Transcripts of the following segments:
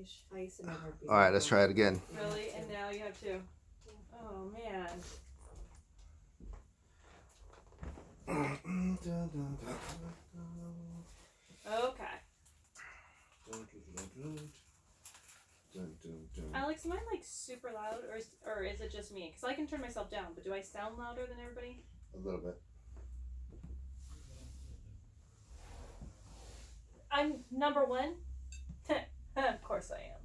Sheesh. I used to never be. Alright, let's try it again. Really? And now you have two. Oh, man. Okay. Alex, am I like super loud or is it just me? Because I can turn myself down, but do I sound louder than everybody? A little bit. I'm number one? Of course I am.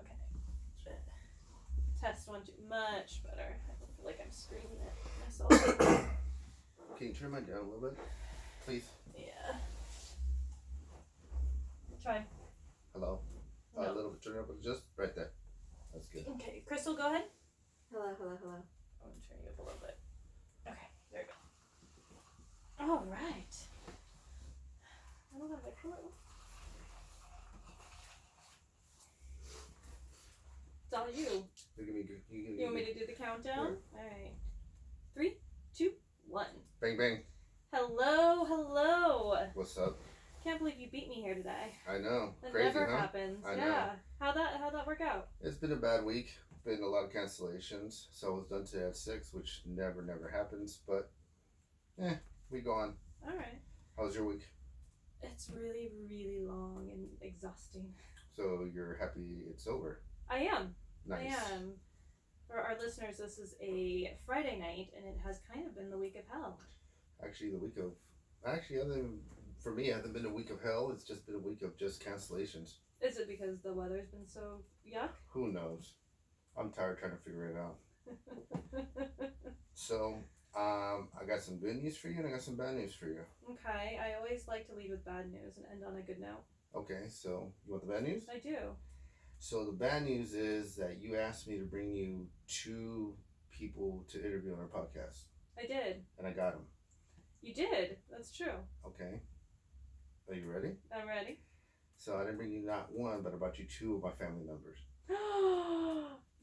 Okay. Test 1, 2. Much better. I don't feel like I'm screaming at myself. Can you turn mine down a little bit? Please. Yeah. Try. Hello? No. A little bit, turn it up just right there. That's good. Okay, Crystal, go ahead. Hello. I'm gonna turn you up a little bit. Okay, there you go. All right. I don't have my pillow. It's all you. You want me to do the countdown? Yeah. All right. 3, 2, 1. Bang, bang. Hello. What's up? Can't believe you beat me here today. I know. That Crazy, never huh? happens. I yeah. know. How'd that work out? It's been a bad week. Been a lot of cancellations. So I was done today at 6, which never happens. But, we go on. All right. How was your week? It's really, really long and exhausting. So you're happy it's over? I am. Nice. I am. For our listeners, this is a Friday night, and it has kind of been the week of hell. Actually, for me, it hasn't been a week of hell. It's just been a week of just cancellations. Is it because the weather's been so yuck? Who knows? I'm tired trying to figure it out. So, I got some good news for you and I got some bad news for you. Okay, I always like to lead with bad news and end on a good note. Okay, so you want the bad news? I do. So the bad news is that you asked me to bring you 2 people to interview on our podcast. I did. And I got them. You did. That's true. Okay. Are you ready? I'm ready. So I didn't bring you not 1, but I brought you 2 of my family members.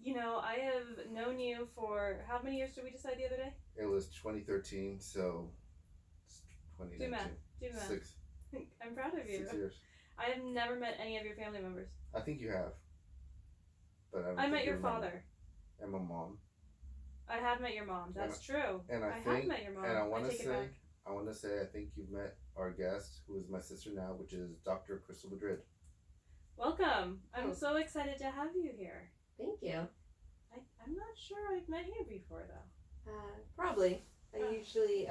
You know, I have known you for, how many years did we decide the other day? It was 2013, so it's 2019. Do math. 6. I'm proud of you. 6 years. I have never met any of your family members. I think you have. But I met your father. And my mom. I have met your mom. That's true. And I have met your mom. And I want to say, I think you've met our guest, who is my sister now, which is Dr. KRYSTLE Madrid. Welcome. I'm so excited to have you here. Thank you. I'm not sure I've met you before, though. Probably. I usually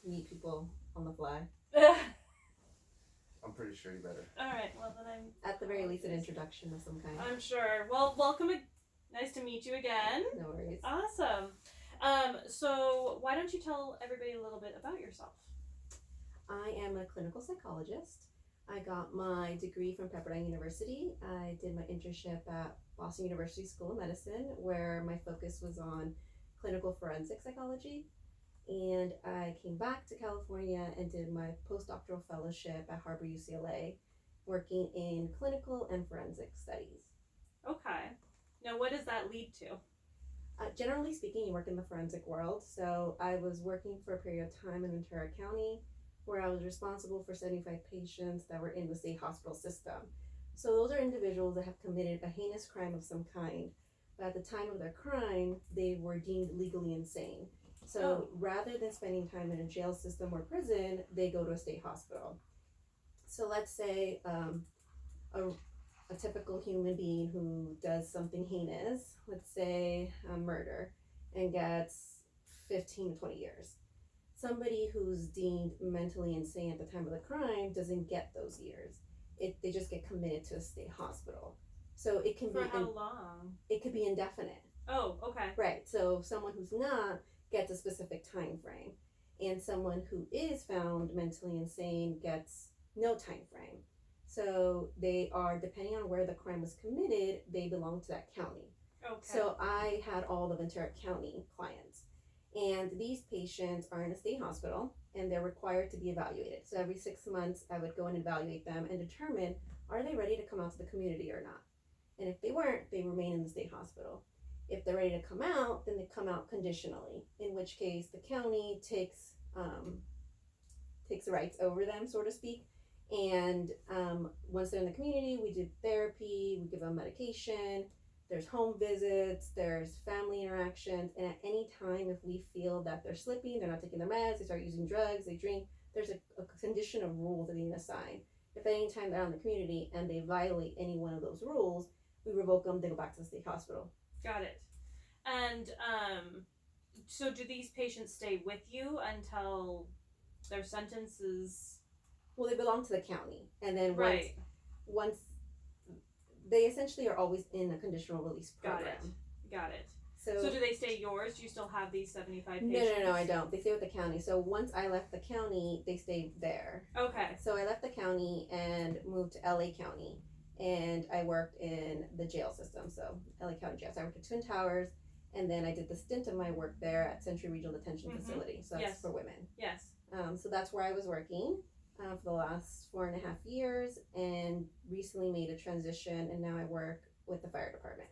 meet people on the fly. I'm pretty sure you better. All right. Well, then I'm... At the very least, an introduction of some kind. I'm sure. Well, welcome. Nice to meet you again. No worries. Awesome. So why don't you tell everybody a little bit about yourself? I am a clinical psychologist. I got my degree from Pepperdine University. I did my internship at Boston University School of Medicine, where my focus was on clinical forensic psychology. And I came back to California and did my postdoctoral fellowship at Harbor UCLA, working in clinical and forensic studies. Okay. Now, what does that lead to? Generally speaking, you work in the forensic world. So I was working for a period of time in Ventura County, where I was responsible for 75 patients that were in the state hospital system. So those are individuals that have committed a heinous crime of some kind, but at the time of their crime, they were deemed legally insane. So rather than spending time in a jail system or prison, they go to a state hospital. So let's say a typical human being who does something heinous, let's say a murder, and gets 15 to 20 years. Somebody who's deemed mentally insane at the time of the crime doesn't get those years. They just get committed to a state hospital. So it can be... For how long? It could be indefinite. Oh, okay. Right. So someone who's not gets a specific time frame. And someone who is found mentally insane gets no time frame. So they are, depending on where the crime was committed, they belong to that county. Okay. So I had all the Ventura County clients. And these patients are in a state hospital and they're required to be evaluated. So every 6 months, I would go and evaluate them and determine, are they ready to come out to the community or not? And if they weren't, they remain in the state hospital. If they're ready to come out, then they come out conditionally, in which case the county takes rights over them, so to speak, And once they're in the community, we do therapy, we give them medication, there's home visits, there's family interactions, and at any time, if we feel that they're slipping, they're not taking their meds, they start using drugs, they drink, there's a condition of rules that we need to sign. If at any time they're out in the community and they violate any one of those rules, we revoke them, they go back to the state hospital. Got it. And so do these patients stay with you until their sentence is... Well, they belong to the county, and then Right. once they essentially are always in a conditional release program. Got it. So So do they stay yours? Do you still have these 75 no, patients? no, I don't. They stay with the county. So once I left the county, they stayed there. Okay. So I left the county and moved to LA County, and I worked in the jail system. So LA County Jail. So I worked at Twin Towers, and then I did the stint of my work there at Century Regional Detention Facility. So that's Yes. for women. Yes. So that's where I was working for the last 4.5 years, and recently made a transition, and now I work with the fire department.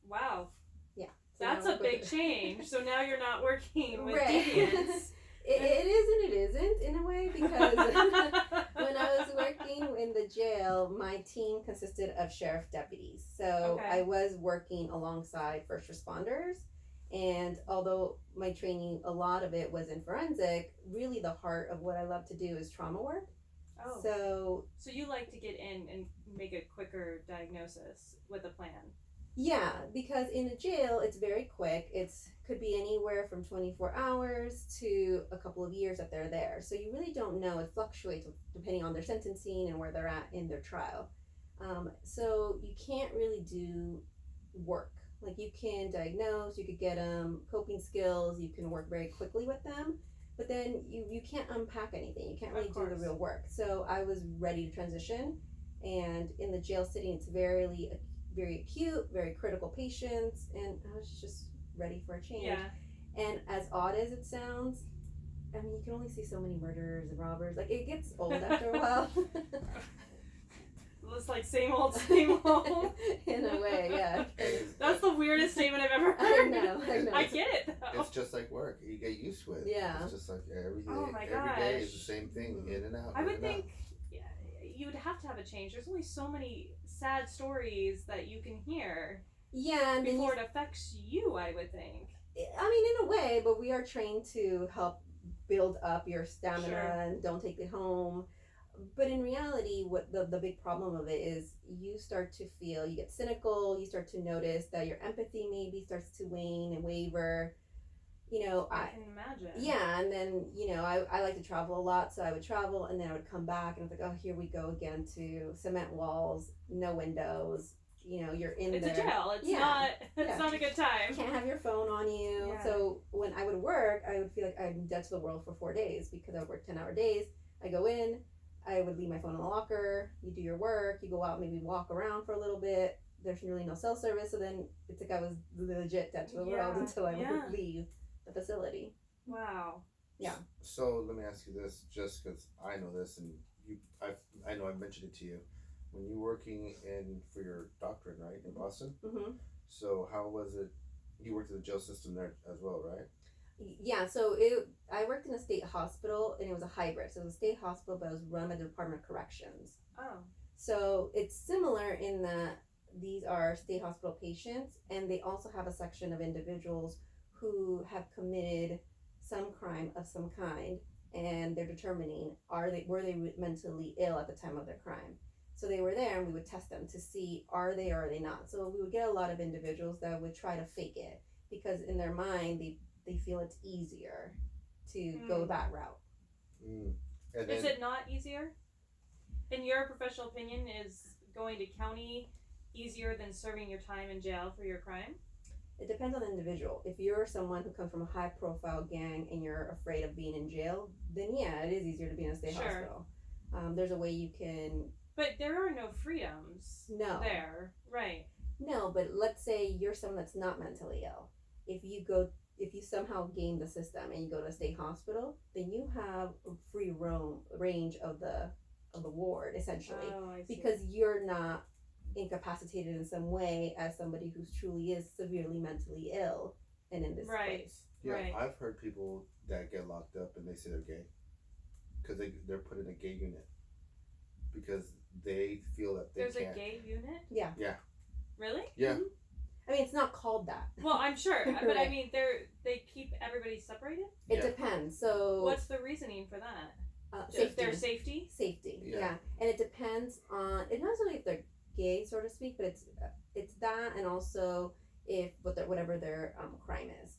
Wow. Yeah. So now That's I a work with big change. So now you're not working with Right. deviants. It is and it isn't in a way, because when I was working in the jail, my team consisted of sheriff deputies. So Okay. I was working alongside first responders. And although my training, a lot of it was in forensic, really the heart of what I love to do is trauma work. Oh. So you like to get in and make a quicker diagnosis with a plan. yeah, because in a jail, it's very quick. It's could be anywhere from 24 hours to a couple of years that they're there. So you really don't know. It fluctuates depending on their sentencing and where they're at in their trial. So you can't really do work. Like, you can diagnose, you could get them coping skills, you can work very quickly with them, but then you can't unpack anything. You can't really do the real work. So I was ready to transition, and in the jail setting, it's very acute, very critical patients, and I was just ready for a change. Yeah. And as odd as it sounds, I mean, you can only see so many murderers and robbers. Like, it gets old after a while. It's like same old, same old. In a way, yeah. That's the weirdest statement I've ever I heard. know. I get it though. It's just like work. You get used to it. Yeah. It's just like every day. Oh my every day is gosh. the same thing, in and out. I in would and out. think you would have to have a change. There's only so many sad stories that you can hear Yeah, and then before it affects you, I would think. I mean, in a way, but we are trained to help build up your stamina Sure. and don't take it home. But in reality, what the big problem of it is, you start to feel, you get cynical, you start to notice that your empathy maybe starts to wane and waver. You know, I can imagine. yeah, and then, you know, I like to travel a lot, so I would travel, and then I would come back, and I was like, oh, here we go again to cement walls, no windows, you know, you're in It's there. a jail. It's Yeah. not. It's Yeah. not a good time. You can't have your phone on you. Yeah. So when I would work, I would feel like I'm dead to the world for 4 days, because I would work 10-hour days. I go in, I would leave my phone in the locker, you do your work, you go out, maybe walk around for a little bit. There's really no cell service, so then it's like I was legit dead to the world Yeah. until I Yeah. would leave the facility. Wow. Yeah. So let me ask you this, just because I know this, and I know I mentioned it to you, when you were working for your doctorate, right, in Boston. Mm-hmm. So how was it? You worked in the jail system there as well, right? Yeah, so I worked in a state hospital, and it was a hybrid. So it was a state hospital, but it was run by the Department of Corrections. Oh. So it's similar in that these are state hospital patients, and they also have a section of individuals who have committed some crime of some kind, and they're determining were they mentally ill at the time of their crime. So they were there, and we would test them to see are they or are they not. So we would get a lot of individuals that would try to fake it, because in their mind they feel it's easier to go that route. Mm. And then, Is it not easier? In your professional opinion, is going to county easier than serving your time in jail for your crime? It depends on the individual. If you're someone who comes from a high profile gang and you're afraid of being in jail, then yeah, it is easier to be in a state Sure. hospital. There's a way you can. But there are no freedoms No. there. Right. No, but let's say you're someone that's not mentally ill. If you somehow game the system and you go to a state hospital, then you have a free range of the ward, essentially, Oh, I see. because you're not incapacitated in some way as somebody who truly is severely mentally ill and in this Right. place. yeah, right. I've heard people that get locked up and they say they're gay because they're put in a gay unit. because they feel that they There's can't. a gay unit? Yeah. Yeah. Really? Yeah. Mhm. I mean, it's not called that. Well, I'm sure, but I Right. mean, they keep everybody separated. It Yeah. depends. So What's the reasoning for that? safety. Their safety. Safety. Yeah. Yeah. And it depends on. It's not necessarily if they're gay, so to speak, but it's that, and also if whatever their crime is.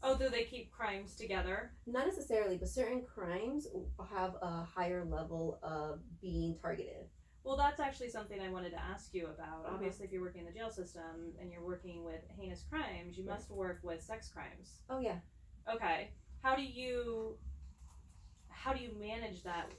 Oh, do they keep crimes together? Not necessarily, but certain crimes have a higher level of being targeted. Well, that's actually something I wanted to ask you about. Uh-huh. Obviously, if you're working in the jail system and you're working with heinous crimes, you must work with sex crimes. Oh yeah. Okay. How do you manage that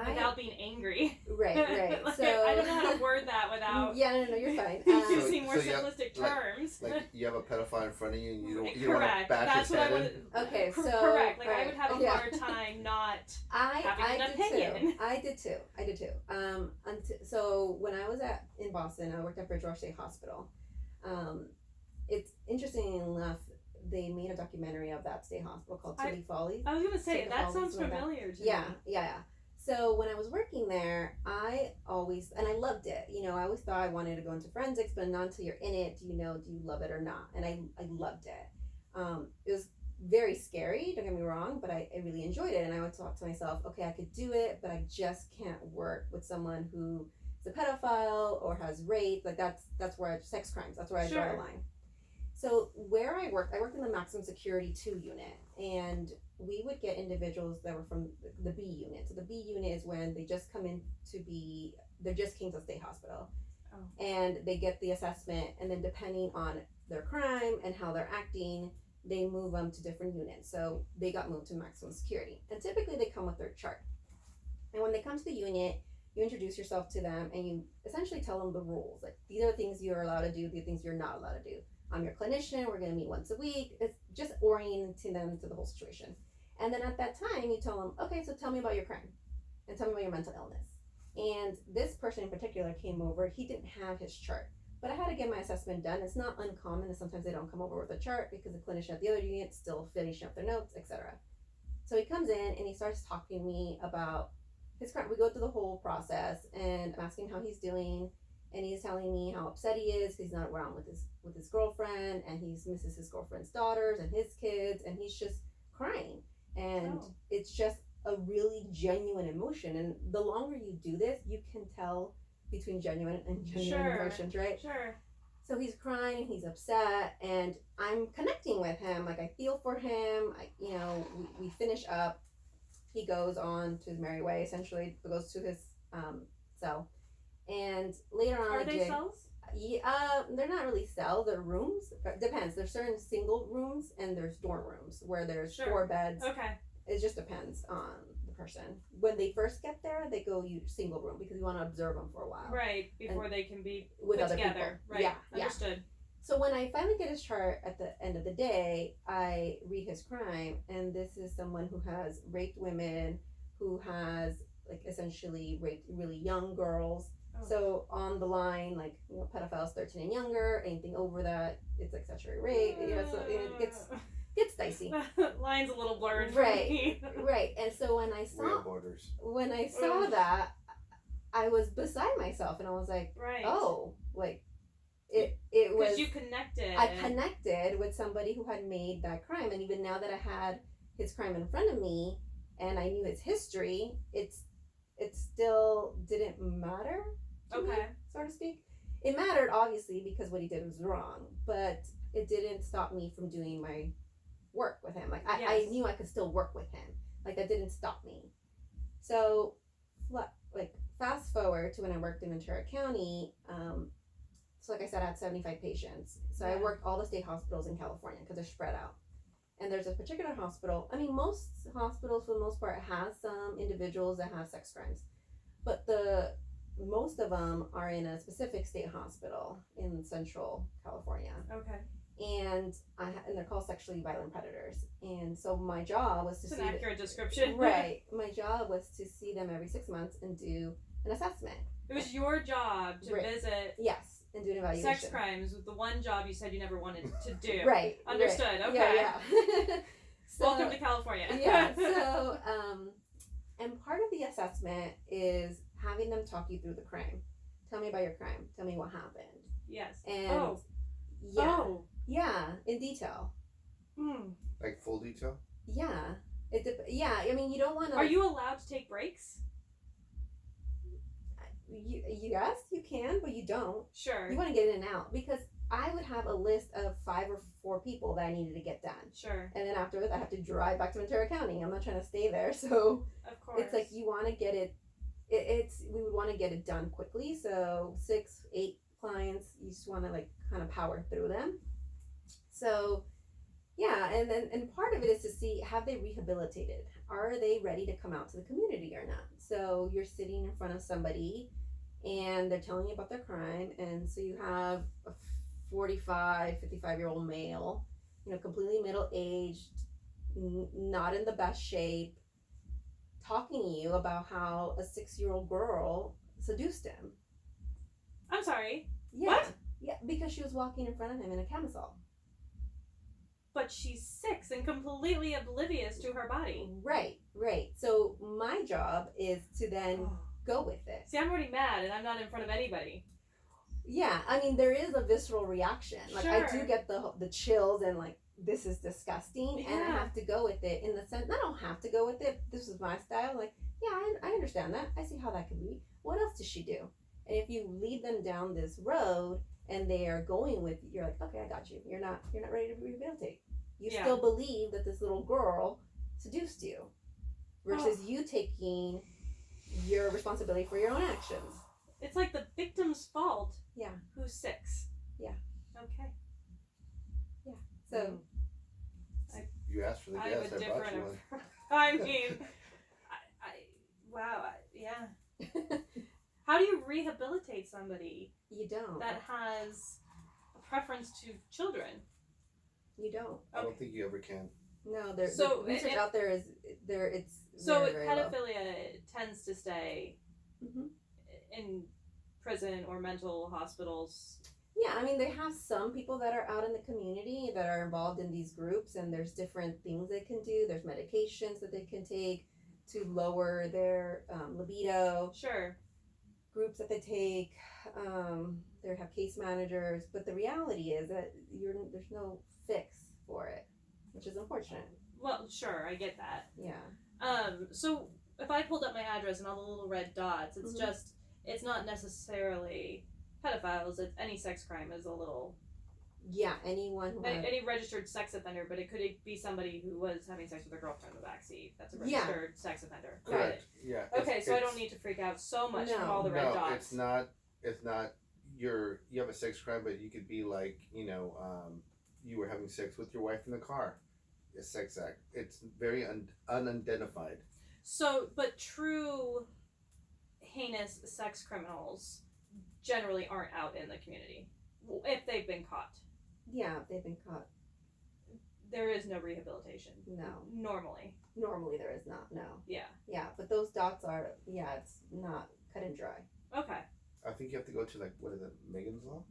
without being angry? Right. Like, So I don't know how to word that without Yeah, no, you're fine. using more so you have, simplistic like- terms. Like you have a pedophile in front of you, and you don't want to Correct. bash That's his what I head in. would. Okay, so correct. Like I right, would have a yeah. hard time not. I having an did opinion. too. I did too. So when I was in Boston, I worked at Bridgewater State Hospital. It's interesting enough. They made a documentary of that state hospital called Tilly Follies. I was gonna say Take the that Follies sounds one back. familiar to Yeah. me. So when I was working there, I loved it. You know, I always thought I wanted to go into forensics, but not until you're in it do you know, do you love it or not? And I loved it. It was very scary, don't get me wrong, but I really enjoyed it. And I would talk to myself, okay, I could do it, but I just can't work with someone who is a pedophile or has rape. Like that's where sex crimes, that's where I draw Sure. the line. So where I worked in the maximum security 2 unit, and we would get individuals that were from the B unit. So the B unit is when they just come in they're just came to state hospital. Oh. And they get the assessment, and then depending on their crime and how they're acting, they move them to different units. So they got moved to maximum security. And typically they come with their chart. And when they come to the unit, you introduce yourself to them and you essentially tell them the rules. Like, these are the things you're allowed to do, these are things you're not allowed to do. I'm your clinician, we're going to meet once a week. It's just orienting them to the whole situation. And then at that time, you tell them, okay, so tell me about your crime and tell me about your mental illness. And this person in particular came over, he didn't have his chart. But I had to get my assessment done. It's not uncommon that sometimes they don't come over with a chart because the clinician at the other unit still finishing up their notes, etc. So he comes in and he starts talking to me about his crime. We go through the whole process and I'm asking how he's doing. And he's telling me how upset he is because he's not around with his girlfriend, and he misses his girlfriend's daughters and his kids, and he's just crying. And it's just a really genuine emotion. And the longer you do this, you can tell between genuine and genuine emotions, right? Sure. So he's crying, he's upset, and I'm connecting with him. Like, I feel for him. We finish up. He goes on to his merry way, essentially, goes to his cell. And later on, Are they cells? Yeah, they're not really cells. They're rooms. Depends. There's certain single rooms and there's dorm rooms where there's 4 beds. Okay. It just depends on the person. When they first get there, they go single room because you want to observe them for a while. Right, before they can be with put other together. people. Right. Yeah. Understood. So when I finally get his chart at the end of the day, I read his crime, and this is someone who has raped women, who has essentially raped really young girls. Oh. So on the line, pedophiles 13 and younger, anything over that, it's statutory rape. So it gets dicey. Line's a little blurred for Right, me. right. And so when I saw that, I was beside myself, and I was like, right. oh, it was. Because you connected. I connected with somebody who had made that crime, and even now that I had his crime in front of me, and I knew his history, it still didn't matter. To me, so to speak. It mattered, obviously, because what he did was wrong, but it didn't stop me from doing my work with him. I knew I could still work with him. That didn't stop me. So, fast forward to when I worked in Ventura County. So like I said, I had 75 patients. So I worked all the state hospitals in California because they're spread out. And there's a particular hospital. I mean, most hospitals, for the most part, have some individuals that have sex crimes, but most of them are in a specific state hospital in Central California. Okay. And they're called sexually violent predators. And so my job was to It's an accurate description. Right. My job was to see them every 6 months and do an assessment. It was your job to visit. Yes, and do an evaluation. Sex crimes was the one job you said you never wanted to do. Right. Understood. Right. Okay. Yeah. Welcome to California. Yeah. So And part of the assessment is having them talk you through the crime. Tell me about your crime. Tell me what happened. Yes. And yeah, in detail. Like full detail? Yeah. I mean, you don't want to. Are you allowed to take breaks? Yes, you can, but you don't. Sure. You want to get in and out because I would have a list of 5 or 4 people that I needed to get done. Sure. And then afterwards, I have to drive back to Ventura County. I'm not trying to stay there, so of course. it's like you want to get it. We would want to get it done quickly. So 6, 8 clients, you just want to like kind of power through them. So yeah, and part of it is to see, have they rehabilitated? Are they ready to come out to the community or not? So you're sitting in front of somebody and they're telling you about their crime, and so you have a 45, 55-year-old male, completely middle-aged, not in the best shape, talking to you about how a 6-year-old girl seduced him. I'm sorry. Yeah. What? Yeah, because she was walking in front of him in a camisole. But she's 6 and completely oblivious to her body. Right. So my job is to then go with it. See, I'm already mad and I'm not in front of anybody. Yeah, I mean, there is a visceral reaction. Like, Sure. I do get the chills and like, this is disgusting, and I have to go with it in the sense, I don't have to go with it. This is my style. Like, yeah, I understand that. I see how that could be. What else does she do? And if you lead them down this road and they are going with you, you're like, okay, I got you. You're not ready to rehabilitate. You still believe that this little girl seduced you, versus you taking your responsibility for your own actions. It's like the victim's fault. Yeah. Who's 6. Yeah. Okay. Yeah. So. You asked for the gas, I brought you one. I mean, wow, yeah. How do you rehabilitate somebody? You don't. That has a preference to children. You don't. I don't think you ever can. No, the research out there is there. It's so very, very pedophilia low. Tends to stay in prison or mental hospitals. Yeah, I mean, they have some people that are out in the community that are involved in these groups, and there's different things they can do. There's medications that they can take to lower their libido. Sure. Groups that they take. They have case managers, but the reality is that there's no fix for it, which is unfortunate. Well, sure, I get that. Yeah. So if I pulled up my address and all the little red dots, it's just, it's not necessarily pedophiles. It's any sex crime is a little. Yeah, anyone who any registered sex offender, but it could be somebody who was having sex with their girlfriend in the backseat. That's a registered sex offender. Correct. Yeah. Okay, so I don't need to freak out so much from all the red dots. It's not. You have a sex crime, but you could be like, you were having sex with your wife in the car. A sex act. It's very unidentified. So, but true heinous sex criminals generally aren't out in the community if they've been caught. Yeah, if they've been caught. There is no rehabilitation. No. Normally there is not, no. Yeah. Yeah, but those dots are, it's not cut and dry. Okay. I think you have to go to, what is it, Megan's Law?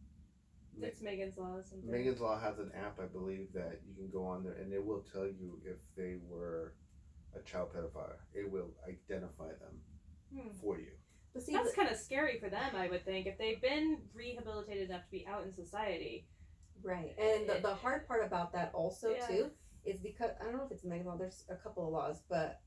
It's Megan's Law or something. Megan's Law has an app, I believe, that you can go on there, and it will tell you if they were a child pedophile. It will identify them for you. But see, that's kind of scary for them, I would think, if they've been rehabilitated enough to be out in society. Right, and the hard part about that also, too, is because, I don't know if it's Megan's Law, there's a couple of laws, but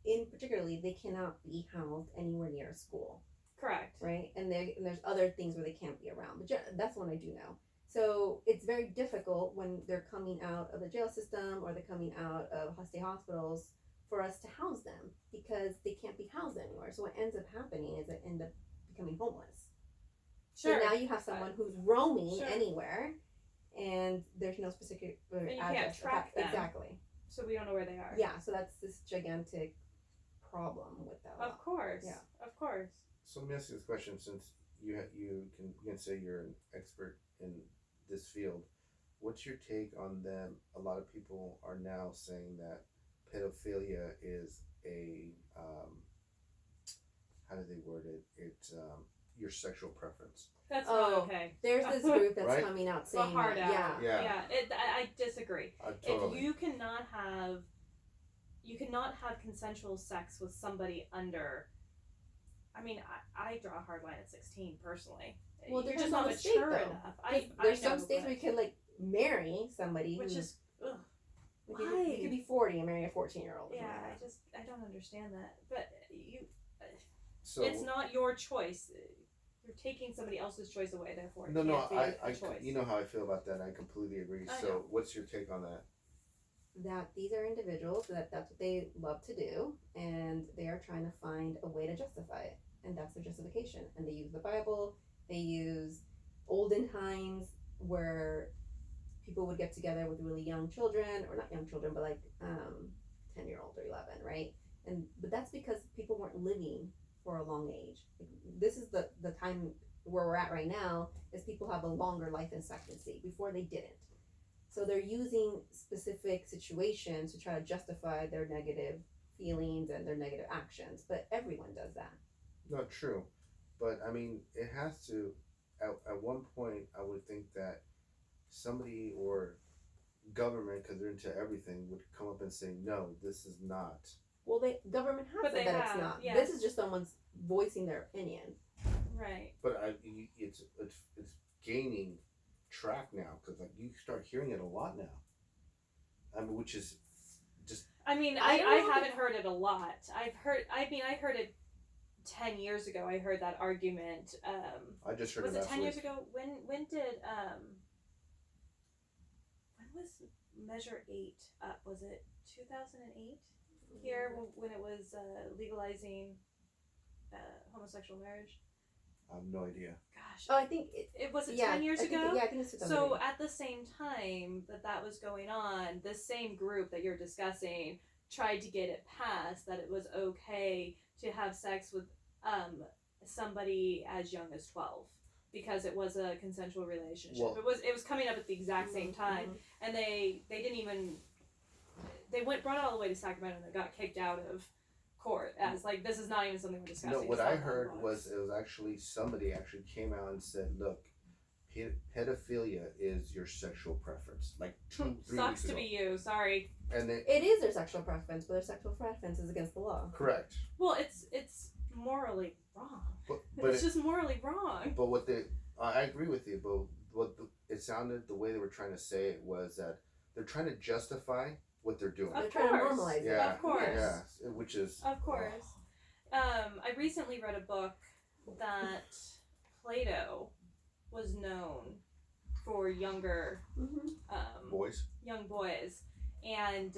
in particularly, they cannot be housed anywhere near a school. Correct. Right, and there's other things where they can't be around, but that's one I do know. So it's very difficult when they're coming out of the jail system or they're coming out of state hospitals for us to house them because they can't be housed anywhere. So what ends up happening is they end up becoming homeless. Sure. So now you have someone who's roaming anywhere, and there's no specific and you address. Can't track them. Exactly. So we don't know where they are. Yeah. So that's this gigantic problem with that. Of course. Yeah. Of course. So let me ask you this question, since you can say you're an expert in this field. What's your take on them? A lot of people are now saying that pedophilia is a how do they word it? It's your sexual preference. That's not okay. There's this group that's coming out saying hard that. Yeah. I disagree. Totally. If you cannot have you cannot have consensual sex with somebody under. I mean, I draw a hard line at 16 personally. Well, You're there's just no not mistake, mature though. enough. There's I know, some states where you can like marry somebody which who, is ugh. like, Why? you could be 40 and marry a 14-year-old. Yeah, I don't understand that. But So it's not your choice. You're taking somebody else's choice away. Therefore, it no, can't be I a choice. you know how I feel about that. I completely agree. I So know. what's your take on that? That these are individuals that's what they love to do, and they are trying to find a way to justify it, and that's their justification. And they use the Bible, they use olden times where people would get together with really young children, or not young children, but like 10-year-old or 11, right? But that's because people weren't living for a long age. This is the time where we're at right now, is people have a longer life expectancy. Before they didn't. So they're using specific situations to try to justify their negative feelings and their negative actions. But everyone does that. Not true, but I mean, it has to. At one point, I would think that somebody or government, because they're into everything, would come up and say, "No, this is not." Well, government has But said they that have, it's not. yeah. This is just someone's voicing their opinion. Right. But it's gaining track now, because like you start hearing it a lot now. I mean, which is just. I mean, I don't know. I haven't heard it a lot. I heard it 10 years ago. I heard that argument. I just heard Was it it last 10 week. years ago? When was Measure 8 up? Was it 2008 here when it was legalizing homosexual marriage? I have no idea. Gosh. Oh, I think It was 10 years I think ago? I think it's 2008. So at the same time that was going on, this same group that you're discussing tried to get it passed that it was okay to have sex with somebody as young as 12 because it was a consensual relationship. Well, it was coming up at the exact same time, and they didn't even brought it all the way to Sacramento and they got kicked out of court as like this is not even something we're discussing. No, what It's I not heard on was books. it was actually somebody actually came out and said, "Look, pedophilia is your sexual preference." Like 2-3 Sucks weeks to ago. be you. Sorry. And they It is their sexual preference, but their sexual preference is against the law. correct, Well, it's morally wrong. but It's just morally wrong. but what they I agree with you, but it sounded the way they were trying to say it was that they're trying to justify what they're doing. Of They're trying to course. normalize it. Yeah, Of course. yeah, which is Of course. I recently read a book that Plato was known for younger boys. young boys, and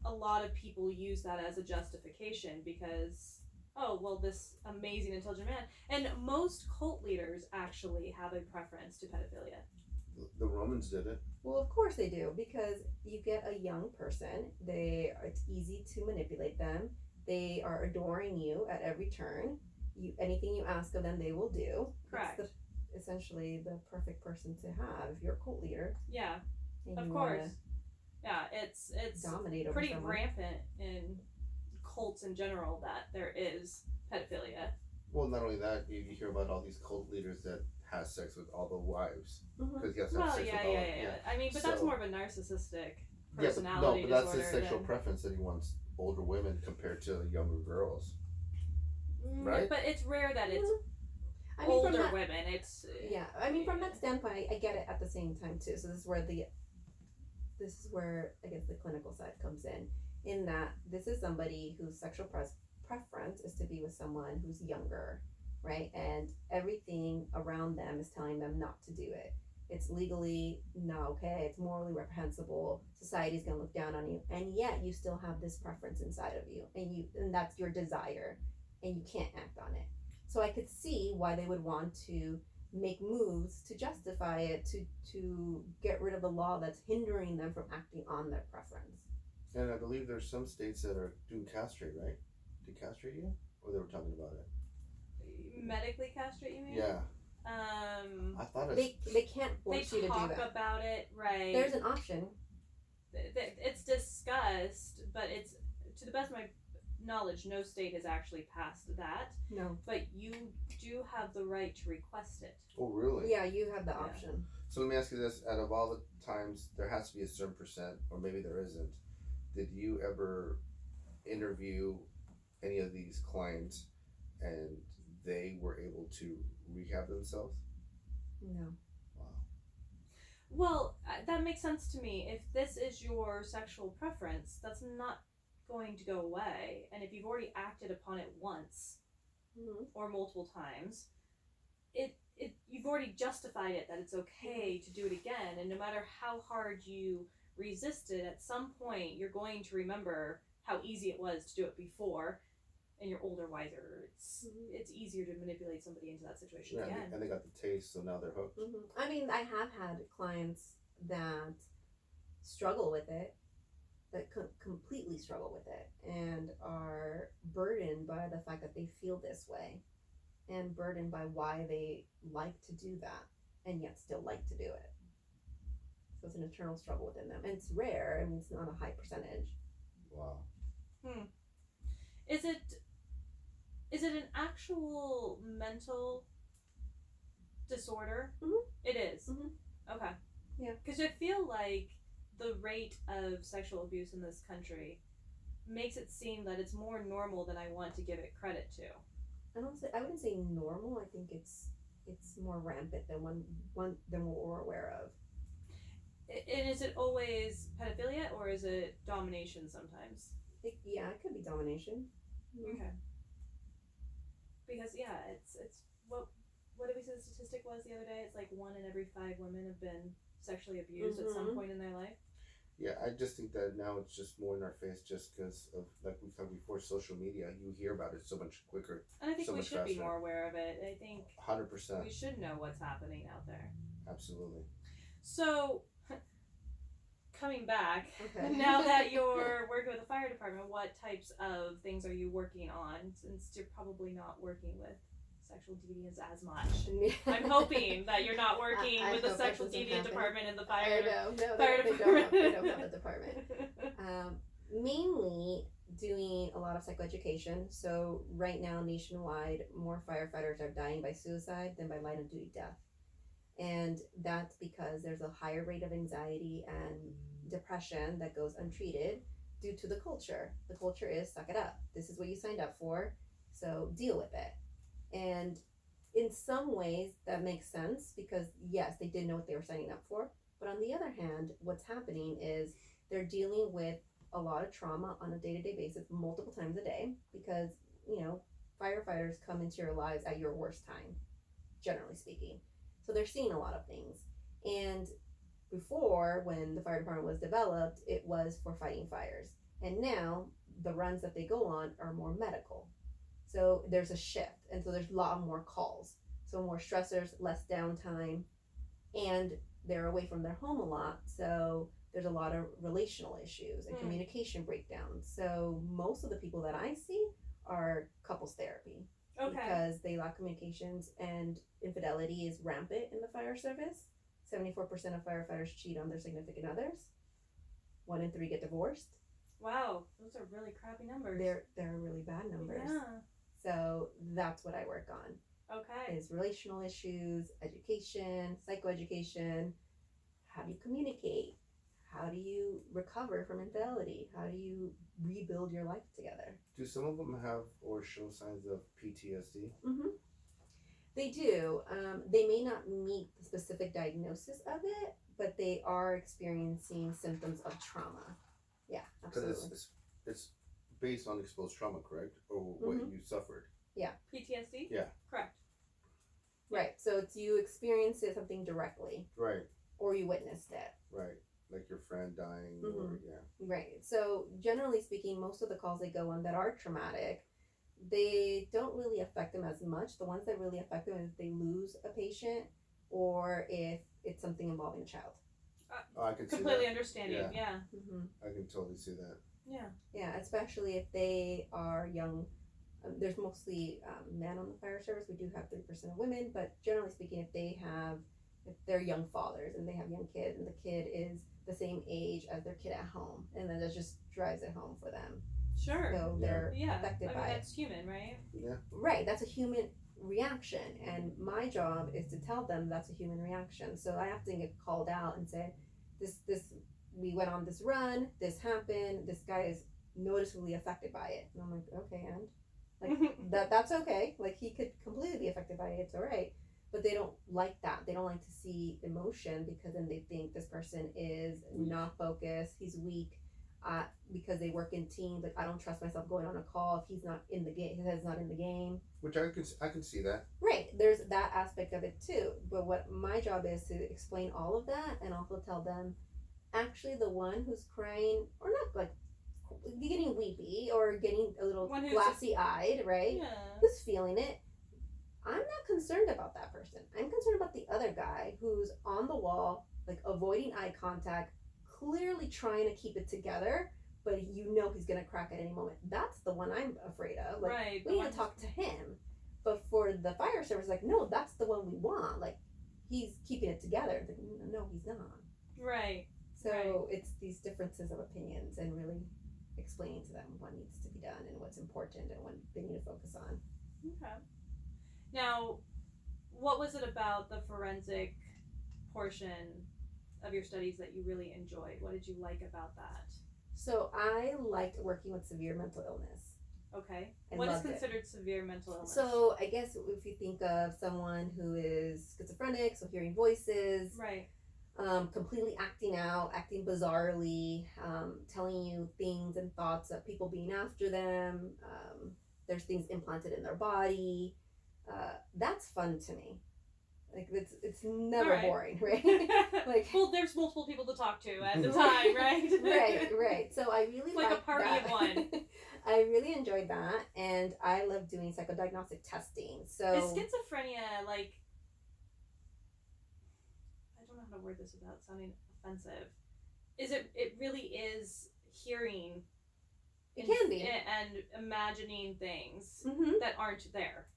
a lot of people use that as a justification because this amazing intelligent man, and most cult leaders actually have a preference to pedophilia. The Romans did it. Well, of course they do, because you get a young person. It's easy to manipulate them. They are adoring you at every turn. Anything you ask of them, they will do. Correct. It's essentially the perfect person to have if you're a cult leader. Yeah, And of you course. wanna Yeah, it's dominate over pretty someone. rampant in cults in general that there is pedophilia. Well, not only that, you hear about all these cult leaders that has sex with all the wives Mhm. because he has to have Well, sex yeah. with all. I mean, but that's So- more of a narcissistic Yeah, personality but that's disorder. his sexual than- preference that he wants older women compared to younger girls. right? But it's rare that it's I mean, older from that, women. It's yeah. I mean, from that standpoint, I get it at the same time too. So this is where I guess the clinical side comes in that this is somebody whose sexual preference is to be with someone who's younger, right? And everything around them is telling them not to do it. It's legally not okay. It's morally reprehensible. Society's gonna look down on you, and yet you still have this preference inside of you, and that's your desire, and you can't act on it. So I could see why they would want to make moves to justify it, to get rid of the law that's hindering them from acting on their preference. And I believe there's some states that are doing castrate, right? Do castrate you? Or they were talking about it? medically castrate. You mean? Yeah. I thought it's They can't force you to do talk that. about it, right? There's an option. It's discussed, but it's, to the best of my knowledge, no state has actually passed that. No. But you do have the right to request it. oh really? Yeah, you have the Yeah. option. So let me ask you this: out of all the times, there has to be a certain percent, or maybe there isn't. did you ever interview any of these clients and they were able to rehab themselves? No. Wow. Well, that makes sense to me. If this is your sexual preference, that's not going to go away. And if you've already acted upon it once Mm-hmm. or multiple times, you've already justified it that it's okay to do it again. And no matter how hard you resist it, at some point you're going to remember how easy it was to do it before. And you're older, wiser. It's easier to manipulate somebody into that situation again. And they got the taste, so now they're hooked. Mm-hmm. I mean, I have had clients that struggle with it, that completely struggle with it, and are burdened by the fact that they feel this way, and burdened by why they like to do that, and yet still like to do it. So it's an internal struggle within them, and it's rare. I mean, it's not a high percentage. Wow. Is it an actual mental disorder? Mm-hmm. It is. Mm-hmm. Okay. Yeah. Because I feel like the rate of sexual abuse in this country makes it seem that it's more normal than I want to give it credit to. I wouldn't say normal. I think it's more rampant than than what we're aware of. And is it always pedophilia or is it domination sometimes? It could be domination. Mm-hmm. Okay. Because it's what did we say the statistic was the other day? It's like 1 in every 5 women have been sexually abused at some point in their life. Yeah, I just think that now it's just more in our face just because of, like we talked before, social media. You hear about it so much quicker. And I think so we much should be faster. more aware of it. I think 100%. we should know what's happening out there. Absolutely. So, coming back, Okay. now that you're working with the fire department, what types of things are you working on? Since you're probably not working with sexual deviants as much. I'm hoping that you're not working I with the hope sexual that doesn't deviant happen. department in the I fire know. No, fire they department. don't have a department. Mainly doing a lot of psychoeducation. So right now, nationwide, more firefighters are dying by suicide than by line of duty death. And that's because there's a higher rate of anxiety and depression that goes untreated due to the culture. The culture is suck it up. This is what you signed up for, so deal with it. And in some ways that makes sense because yes, they did know what they were signing up for. But on the other hand, what's happening is they're dealing with a lot of trauma on a day-to-day basis, multiple times a day, because, firefighters come into your lives at your worst time, generally speaking. So they're seeing a lot of things. And before, when the fire department was developed, it was for fighting fires. And now the runs that they go on are more medical. So there's a shift. And so there's a lot more calls. So more stressors, less downtime, and they're away from their home a lot. So there's a lot of relational issues and communication breakdowns. So most of the people that I see are couples therapy. Okay. Because they lack communications and infidelity is rampant in the fire service. 74% of firefighters cheat on their significant others. 1 in 3 get divorced. Wow, those are really crappy numbers. They're really bad numbers. Yeah. So that's what I work on. Okay. Is relational issues, education, psychoeducation. How do you communicate? How do you recover from infidelity? How do you rebuild your life together? Do some of them have or show signs of PTSD? Mm-hmm. They do. They may not meet the specific diagnosis of it, but they are experiencing symptoms of trauma. Yeah, absolutely. Because it's based on exposed trauma, correct? Or what you suffered? Yeah. PTSD? Yeah. Correct. Right. So it's you experienced something directly. Right. Or you witnessed it. Right. Like your friend dying or Right. So generally speaking, most of the calls they go on that are traumatic, they don't really affect them as much. The ones that really affect them is if they lose a patient or if it's something involving a child. I can completely see that. understanding. Yeah. Mm-hmm. I can totally see that. Yeah. Yeah, especially if they are young. There's mostly men on the fire service. We do have 3% of women, but generally speaking, if they're young fathers and they have young kids and the kid is the same age as their kid at home, and then that just drives it home for them. Sure. So they're affected by it. That's human, right? Yeah. Right, that's a human reaction, and my job is to tell them that's a human reaction. So I have to get called out and say, this we went on this run, this happened, this guy is noticeably affected by it. And I'm like, okay, and like that's okay. Like he could completely be affected by it, it's all right. But they don't like that. They don't like to see emotion because then they think this person is not focused, he's weak. Because they work in teams, like I don't trust myself going on a call if he's not in the game. His head's not in the game. Which I can see that. Right. There's that aspect of it too. But what my job is to explain all of that and also tell them, actually, the one who's crying or not like getting weepy or getting a little glassy eyed, right? Yeah. Who's feeling it? I'm not concerned about that person. I'm concerned about the other guy who's on the wall, like avoiding eye contact, clearly trying to keep it together, but you know he's gonna crack at any moment. That's the one I'm afraid of. Like, right. we need to talk to him. But for the fire service, like, no, that's the one we want. Like, he's keeping it together. Like, no, he's not. Right. So right. it's these differences of opinions and really explaining to them what needs to be done and what's important and what they need to focus on. Okay. Now, what was it about the forensic portion of your studies that you really enjoyed? What did you like about that? So I liked working with severe mental illness. Okay. I What is loved it. considered severe mental illness? So I guess if you think of someone who is schizophrenic, so hearing voices, right. Completely acting out, acting bizarrely, telling you things and thoughts of people being after them, there's things implanted in their body, that's fun to me. Like it's never right. boring, right? Like, well, there's multiple people to talk to at the time, right? right. So I really like a party that. of one. I really enjoyed that, and I love doing psychodiagnostic testing. So is schizophrenia like? I don't know how to word this without sounding offensive. Is it? It really is hearing. It can be and imagining things that aren't there.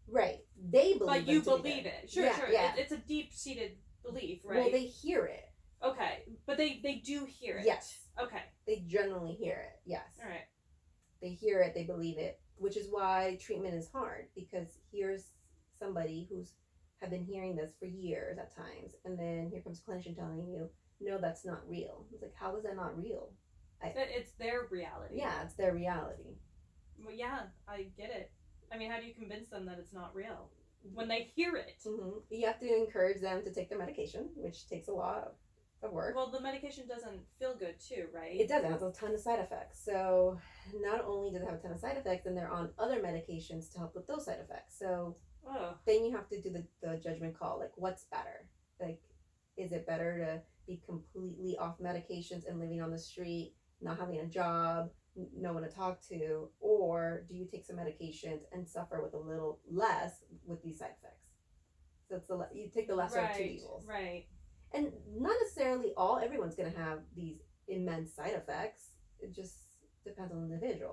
Right. They believe but you believe it. Sure, yeah, sure. Yeah. It's a deep-seated belief, right? Well, they hear it. Okay. But they do hear it. Yes. Okay. They generally hear it. Yes. All right. They hear it, they believe it, which is why treatment is hard, because here's somebody who's have been hearing this for years at times, and then here comes a clinician telling you, no, that's not real. It's like, how is that not real? It's their reality. Yeah, it's their reality. Well, yeah, I get it. I mean, how do you convince them that it's not real when they hear it? You have to encourage them to take their medication, which takes a lot of work. Well, the medication doesn't feel good too, right? It doesn't. It has a ton of side effects. So not only does it have a ton of side effects, and they're on other medications to help with those side effects. So then you have to do the judgment call. Like, what's better? Like, is it better to be completely off medications and living on the street, not having a job, no one to talk to, or do you take some medications and suffer with a little less with these side effects? So it's you take the lesser of two evils. Right. And not necessarily everyone's going to have these immense side effects. It just depends on the individual.